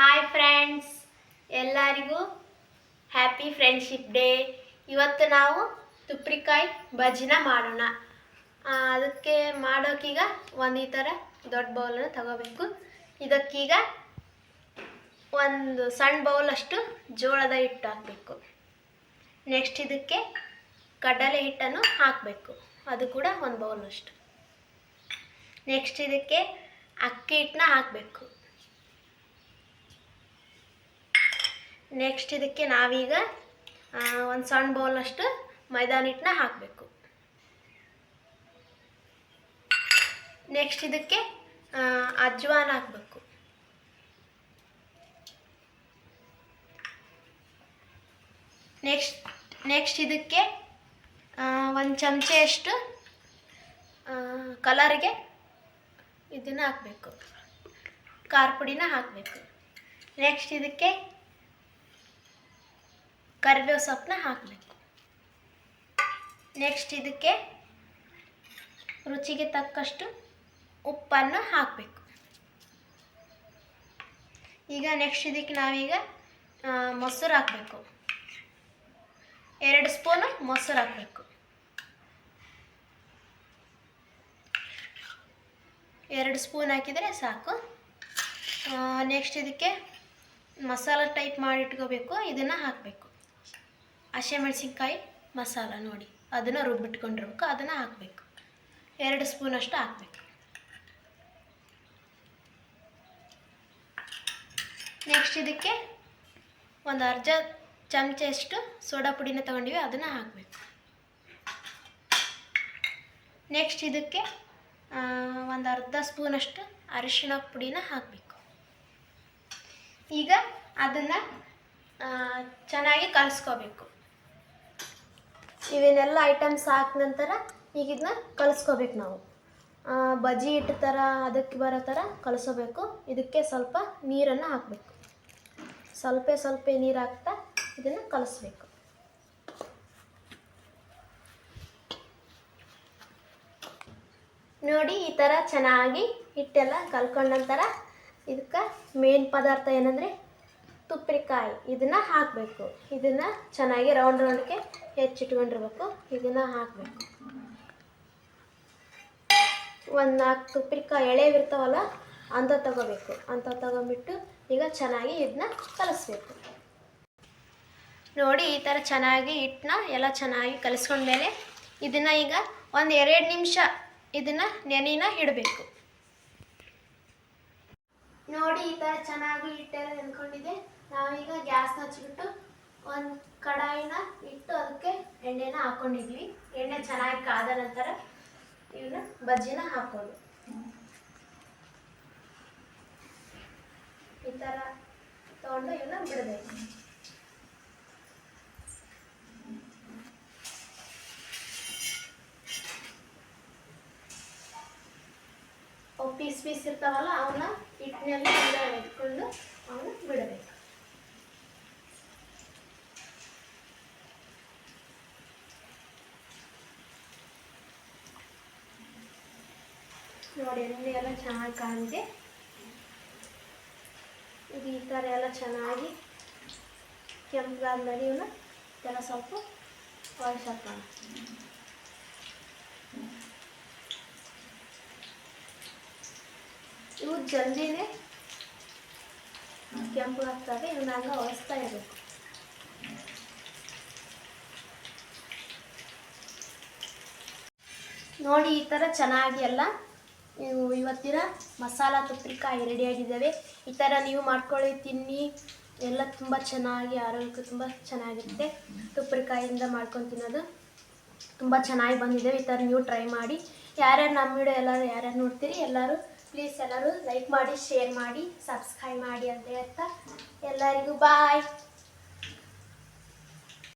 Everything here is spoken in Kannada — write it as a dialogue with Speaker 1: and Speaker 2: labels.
Speaker 1: ಹಾಯ್ ಫ್ರೆಂಡ್ಸ್, ಎಲ್ಲರಿಗೂ ಹ್ಯಾಪಿ ಫ್ರೆಂಡ್ಶಿಪ್ ಡೇ. ಇವತ್ತು ನಾವು ತುಪ್ರಿಕಾಯಿ ಬಜ್ಜಿನ ಮಾಡೋಣ. ಅದಕ್ಕೆ ಮಾಡೋಕ್ಕೀಗ ಒಂದು ಈ ಥರ ದೊಡ್ಡ ಬೌಲನ್ನು ತಗೋಬೇಕು. ಇದಕ್ಕೀಗ ಒಂದು ಸಣ್ಣ ಬೌಲಷ್ಟು ಜೋಳದ ಹಿಟ್ಟು ಹಾಕಬೇಕು. ನೆಕ್ಸ್ಟ್ ಇದಕ್ಕೆ ಕಡಲೆ ಹಿಟ್ಟನ್ನು ಹಾಕಬೇಕು, ಅದು ಕೂಡ ಒಂದು ಬೌಲಷ್ಟು. ನೆಕ್ಸ್ಟ್ ಇದಕ್ಕೆ ಅಕ್ಕಿ ಹಿಟ್ಟನ್ನ ಹಾಕಬೇಕು. ನೆಕ್ಸ್ಟ್ ಇದಕ್ಕೆ ನಾವೀಗ ಒಂದು ಸಣ್ಣ ಬೌಲಷ್ಟು ಮೈದಾ ಹಿಟ್ಟನ್ನ ಹಾಕಬೇಕು. ನೆಕ್ಸ್ಟ್ ಇದಕ್ಕೆ ಅಜ್ವಾನ ಹಾಕಬೇಕು. ನೆಕ್ಸ್ಟ್ ಇದಕ್ಕೆ ಒಂದು ಚಮಚೆಯಷ್ಟು ಕಲರ್ಗೆ ಇದನ್ನು ಹಾಕಬೇಕು, ಖಾರ ಪುಡಿನ ಹಾಕಬೇಕು. ನೆಕ್ಸ್ಟ್ ಇದಕ್ಕೆ ಕರಿಬೇವು ಸೊಪ್ಪನ್ನ ಹಾಕಬೇಕು. ನೆಕ್ಸ್ಟ್ ಇದಕ್ಕೆ ರುಚಿಗೆ ತಕ್ಕಷ್ಟು ಉಪ್ಪನ್ನು ಹಾಕಬೇಕು. ಈಗ ನೆಕ್ಸ್ಟ್ ಇದಕ್ಕೆ ನಾವೀಗ ಮೊಸರು ಹಾಕಬೇಕು. 2 ಸ್ಪೂನು ಮೊಸರು ಹಾಕಬೇಕು. 2 ಸ್ಪೂನ್ ಹಾಕಿದರೆ ಸಾಕು. ನೆಕ್ಸ್ಟ್ ಇದಕ್ಕೆ ಮಸಾಲ ಟೈಪ್ ಮಾಡಿ ಇಟ್ಕೋಬೇಕು, ಇದನ್ನು ಹಾಕಬೇಕು. ಹಸಿಮೆಣಸಿನ್ಕಾಯಿ ಮಸಾಲ ನೋಡಿ, ಅದನ್ನು ರುಬ್ಬಿಟ್ಕೊಂಡಿರ್ಬೇಕು, ಅದನ್ನು ಹಾಕಬೇಕು. 2 ಸ್ಪೂನಷ್ಟು ಹಾಕಬೇಕು. ನೆಕ್ಸ್ಟ್ ಇದಕ್ಕೆ ಒಂದು ಅರ್ಧ ಚಮಚೆಯಷ್ಟು ಸೋಡಾ ಪುಡಿನ ತೊಗೊಂಡಿವಿ, ಅದನ್ನು ಹಾಕಬೇಕು. ನೆಕ್ಸ್ಟ್ ಇದಕ್ಕೆ ಒಂದು ಅರ್ಧ ಸ್ಪೂನಷ್ಟು ಅರಿಶಿಣ ಪುಡಿನ ಹಾಕಬೇಕು. ಈಗ ಅದನ್ನು ಚೆನ್ನಾಗಿ ಕಲಿಸ್ಕೋಬೇಕು. ಇವನ್ನೆಲ್ಲ ಐಟಮ್ಸ್ ಹಾಕಿದ ನಂತರ ಈಗ ಇದನ್ನ ಕಲಿಸ್ಕೋಬೇಕು. ನಾವು ಬಜ್ಜಿ ಹಿಟ್ಟು ಥರ ಅದಕ್ಕೆ ಬರೋ ಥರ ಕಲಿಸೋಬೇಕು. ಇದಕ್ಕೆ ಸ್ವಲ್ಪ ನೀರನ್ನು ಹಾಕಬೇಕು. ಸ್ವಲ್ಪ ನೀರು ಹಾಕ್ತಾ ಇದನ್ನು ಕಲಿಸ್ಬೇಕು. ನೋಡಿ, ಈ ಥರ ಚೆನ್ನಾಗಿ ಹಿಟ್ಟೆಲ್ಲ ಕಲ್ಕೊಂಡ ನಂತರ ಇದಕ್ಕೆ ಮೇನ್ ಪದಾರ್ಥ ಏನಂದರೆ ತುಪ್ರಿಕಾಯಿ, ಇದನ್ನು ಹಾಕಬೇಕು. ಇದನ್ನು ಚೆನ್ನಾಗಿ ರೌಂಡ್ಗೆ ಹೆಚ್ಚಿಟ್ಕೊಂಡಿರ್ಬೇಕು. ಇದನ್ನು ಹಾಕಬೇಕು. ಒಂದು 4 ತುಪ್ರಿಕಾಯಿ ಎಳೆವಿರ್ತಾವಲ್ಲ ಅಂತ ತಗೋಬೇಕು. ಅಂತ ತಗೊಂಬಿಟ್ಟು ಈಗ ಚೆನ್ನಾಗಿ ಇದನ್ನ ಕಲಿಸ್ಬೇಕು. ನೋಡಿ, ಈ ಥರ ಚೆನ್ನಾಗಿ ಹಿಟ್ಟನ್ನ ಎಲ್ಲ ಚೆನ್ನಾಗಿ ಕಲಿಸ್ಕೊಂಡ್ಮೇಲೆ ಇದನ್ನು ಈಗ ಒಂದು 2 ನಿಮಿಷ ಇದನ್ನು ನೆನೆನ ಇಡಬೇಕು. ನೋಡಿ, ಈ ಥರ ಚೆನ್ನಾಗಿ ಹಿಟ್ಟೆಲ್ಲ ನೆನ್ಕೊಂಡಿದೆ. ನಾವೀಗ ಗ್ಯಾಸ್ನ ಹಚ್ಚಿಬಿಟ್ಟು ಒಂದು ಕಡಾಯಿನ ಇಟ್ಟು ಅದಕ್ಕೆ ಎಣ್ಣೆನ ಹಾಕ್ಕೊಂಡಿದ್ವಿ. ಎಣ್ಣೆ ಚೆನ್ನಾಗಿ ಕಾದ ನಂತರ ಇವನ್ನ ಬಜ್ಜಿನ ಹಾಕೋದು. ಈ ಥರ ತೊಗೊಂಡು ಇವನ್ನ ಬಿಡಬೇಕು. ಅವು ಪೀಸ್ ಇರ್ತಾವಲ್ಲ, ಅವನ್ನ ಹಿಟ್ಟಿನಲ್ಲಿ ಎತ್ಕೊಂಡು ಅವನ್ನ ಬಿಡಬೇಕು. ನೋಡಿ, ಎಣ್ಣೆ ಎಲ್ಲ ಚೆನ್ನಾಗಿ ಕಾಣಿದೆ. ಇದು ಈ ಥರ ಎಲ್ಲ ಚೆನ್ನಾಗಿ ಕೆಂಪಾದ್ಮೇಲೆ ಇವನ್ನ ಎಲ್ಲ ಸ್ವಲ್ಪ ಒರೆಸಾಕೋಣ. ಇವು ಜಲ್ದಿನೇ ಕೆಂಪು ಆಗ್ತವೆ. ಇವನ್ನಾಗ ಒರೆಸ್ತಾ ಇರಬೇಕು. ನೋಡಿ, ಈ ಥರ ಚೆನ್ನಾಗಿ ಎಲ್ಲ ಇವತ್ತಿನ ಮಸಾಲ ತುಪ್ರಿಕಾಯಿ ರೆಡಿಯಾಗಿದ್ದಾವೆ. ಈ ಥರ ನೀವು ಮಾಡ್ಕೊಳ್ಳಿ, ತಿನ್ನಿ. ಎಲ್ಲ ತುಂಬ ಚೆನ್ನಾಗಿ, ಆರೋಗ್ಯಕ್ಕೆ ತುಂಬ ಚೆನ್ನಾಗಿರುತ್ತೆ. ತುಪ್ರಿಕಾಯಿಂದ ಮಾಡ್ಕೊಂಡು ತಿನ್ನೋದು ತುಂಬ ಚೆನ್ನಾಗಿ ಬಂದಿದ್ದಾವೆ. ಈ ಥರ ನೀವು ಟ್ರೈ ಮಾಡಿ. ಯಾರ್ಯಾರು ನಮ್ಮ ವಿಡಿಯೋ ಯಾರ್ಯಾರು ನೋಡ್ತೀರಿ ಎಲ್ಲರೂ ಪ್ಲೀಸ್ ಎಲ್ಲರೂ ಲೈಕ್ ಮಾಡಿ, ಶೇರ್ ಮಾಡಿ, ಸಬ್ಸ್ಕ್ರೈಬ್ ಮಾಡಿ ಅಂತ ಹೇಳ್ತಾ ಎಲ್ಲರಿಗೂ ಬಾಯ್.